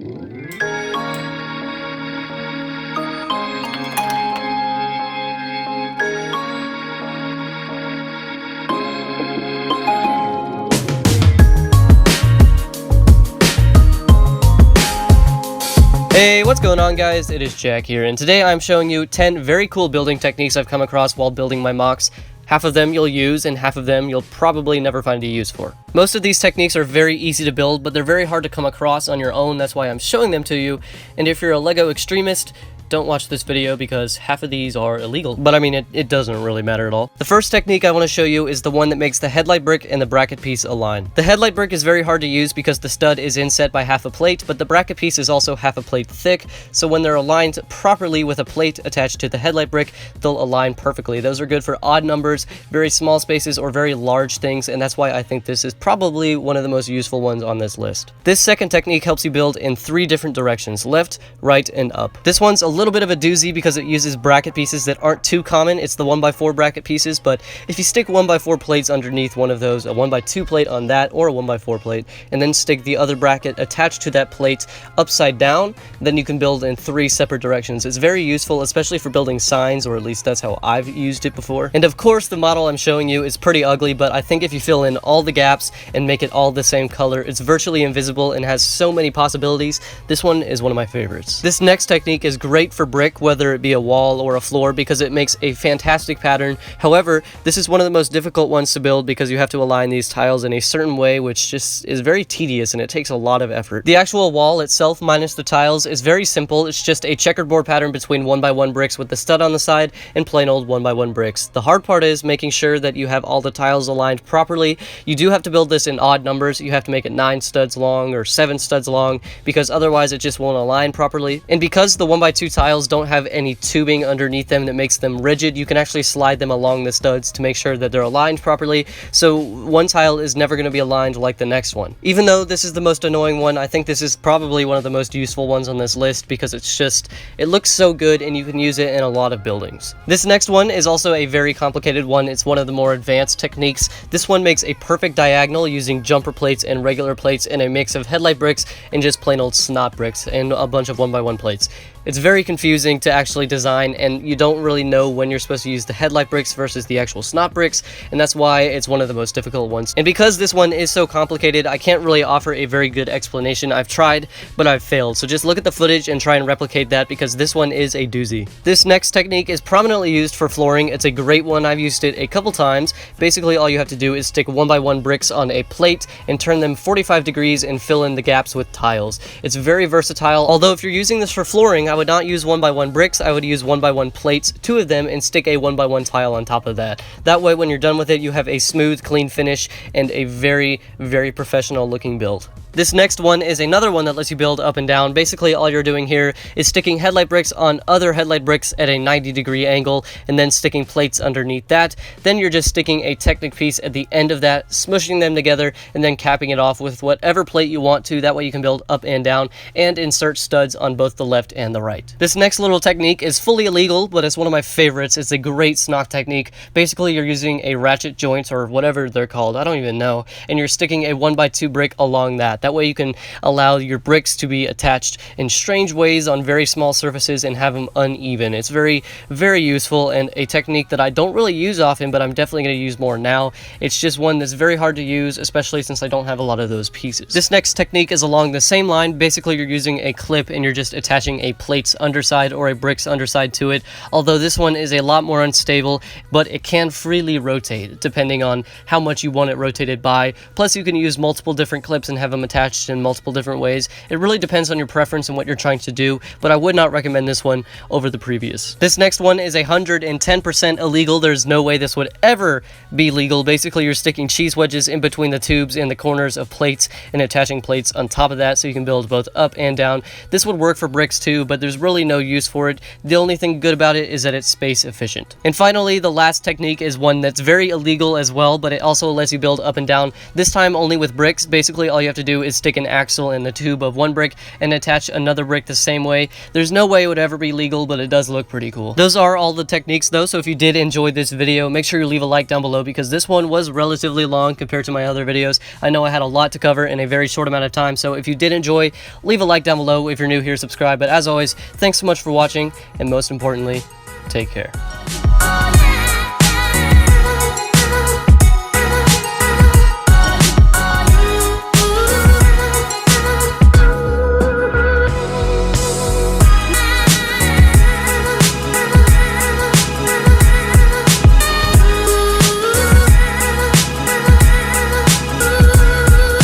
Hey, what's going on guys? It is Jack here, and today I'm showing you 10 very cool building techniques I've come across while building my mocks. Half of them you'll use, and half of them you'll probably never find a use for. Most of these techniques are very easy to build, but they're very hard to come across on your own. That's why I'm showing them to you, and if you're a LEGO extremist, don't watch this video because half of these are illegal. But I mean, it doesn't really matter at all. The first technique I want to show you is the one that makes the headlight brick and the bracket piece align. The headlight brick is very hard to use because the stud is inset by half a plate, but the bracket piece is also half a plate thick, so when they're aligned properly with a plate attached to the headlight brick, they'll align perfectly. Those are good for odd numbers, very small spaces, or very large things, and that's why I think this is probably one of the most useful ones on this list. This second technique helps you build in 3 different directions: left, right, and up. This one's a little bit of a doozy because it uses bracket pieces that aren't too common. It's the 1x4 bracket pieces, but if you stick 1x4 plates underneath one of those, a 1x2 plate on that, or a 1x4 plate, and then stick the other bracket attached to that plate upside down, then you can build in 3 separate directions. It's very useful, especially for building signs, or at least that's how I've used it before. And of course, the model I'm showing you is pretty ugly, but I think if you fill in all the gaps and make it all the same color, it's virtually invisible and has so many possibilities. This one is one of my favorites. This next technique is great for brick, whether it be a wall or a floor, because it makes a fantastic pattern. However, this is one of the most difficult ones to build because you have to align these tiles in a certain way, which just is very tedious and it takes a lot of effort. The actual wall itself, minus the tiles, is very simple. It's just a checkerboard pattern between 1x1 bricks with the stud on the side and plain old 1x1 bricks. The hard part is making sure that you have all the tiles aligned properly. You do have to build this in odd numbers. You have to make it 9 studs long or 7 studs long, because otherwise it just won't align properly. And because the 1x2 tiles don't have any tubing underneath them that makes them rigid, you can actually slide them along the studs to make sure that they're aligned properly, so one tile is never going to be aligned like the next one. Even though this is the most annoying one, I think this is probably one of the most useful ones on this list because it looks so good and you can use it in a lot of buildings. This next one is also a very complicated one. It's one of the more advanced techniques. This one makes a perfect diagonal using jumper plates and regular plates and a mix of headlight bricks and just plain old snot bricks and a bunch of 1x1 plates. It's very confusing to actually design, and you don't really know when you're supposed to use the headlight bricks versus the actual snot bricks, and that's why it's one of the most difficult ones. And because this one is so complicated, I can't really offer a very good explanation. I've tried, but I've failed. So just look at the footage and try and replicate that, because this one is a doozy. This next technique is prominently used for flooring. It's a great one. I've used it a couple times. Basically, all you have to do is stick 1x1 bricks on a plate and turn them 45 degrees and fill in the gaps with tiles. It's very versatile, although if you're using this for flooring, I would not use 1x1 bricks. I would use 1x1 plates, 2 of them, and stick a 1x1 tile on top of that. That way, when you're done with it, you have a smooth, clean finish and a very, very professional looking build. This next one is another one that lets you build up and down. Basically, all you're doing here is sticking headlight bricks on other headlight bricks at a 90-degree angle, and then sticking plates underneath that. Then you're just sticking a Technic piece at the end of that, smushing them together, and then capping it off with whatever plate you want to. That way you can build up and down, and insert studs on both the left and the right. This next little technique is fully illegal, but it's one of my favorites. It's a great snot technique. Basically, you're using a ratchet joint, or whatever they're called, I don't even know, and you're sticking a 1x2 brick along that. That way you can allow your bricks to be attached in strange ways on very small surfaces and have them uneven. It's very, very useful, and a technique that I don't really use often, but I'm definitely going to use more now. It's just one that's very hard to use, especially since I don't have a lot of those pieces. This next technique is along the same line. Basically, you're using a clip and you're just attaching a plate's underside or a brick's underside to it, although this one is a lot more unstable, but it can freely rotate depending on how much you want it rotated by. Plus, you can use multiple different clips and have them attached in multiple different ways. It really depends on your preference and what you're trying to do, but I would not recommend this one over the previous. This next one is 110% illegal. There's no way this would ever be legal. Basically, you're sticking cheese wedges in between the tubes and the corners of plates and attaching plates on top of that so you can build both up and down. This would work for bricks too, but there's really no use for it. The only thing good about it is that it's space efficient. And finally, the last technique is one that's very illegal as well, but it also lets you build up and down, this time only with bricks. Basically, all you have to do do is stick an axle in the tube of one brick and attach another brick the same way. There's no way it would ever be legal, but it does look pretty cool. Those are all the techniques though, so if you did enjoy this video, make sure you leave a like down below because this one was relatively long compared to my other videos. I know I had a lot to cover in a very short amount of time, so if you did enjoy, leave a like down below. If you're new here, subscribe. But as always, thanks so much for watching, and most importantly, take care.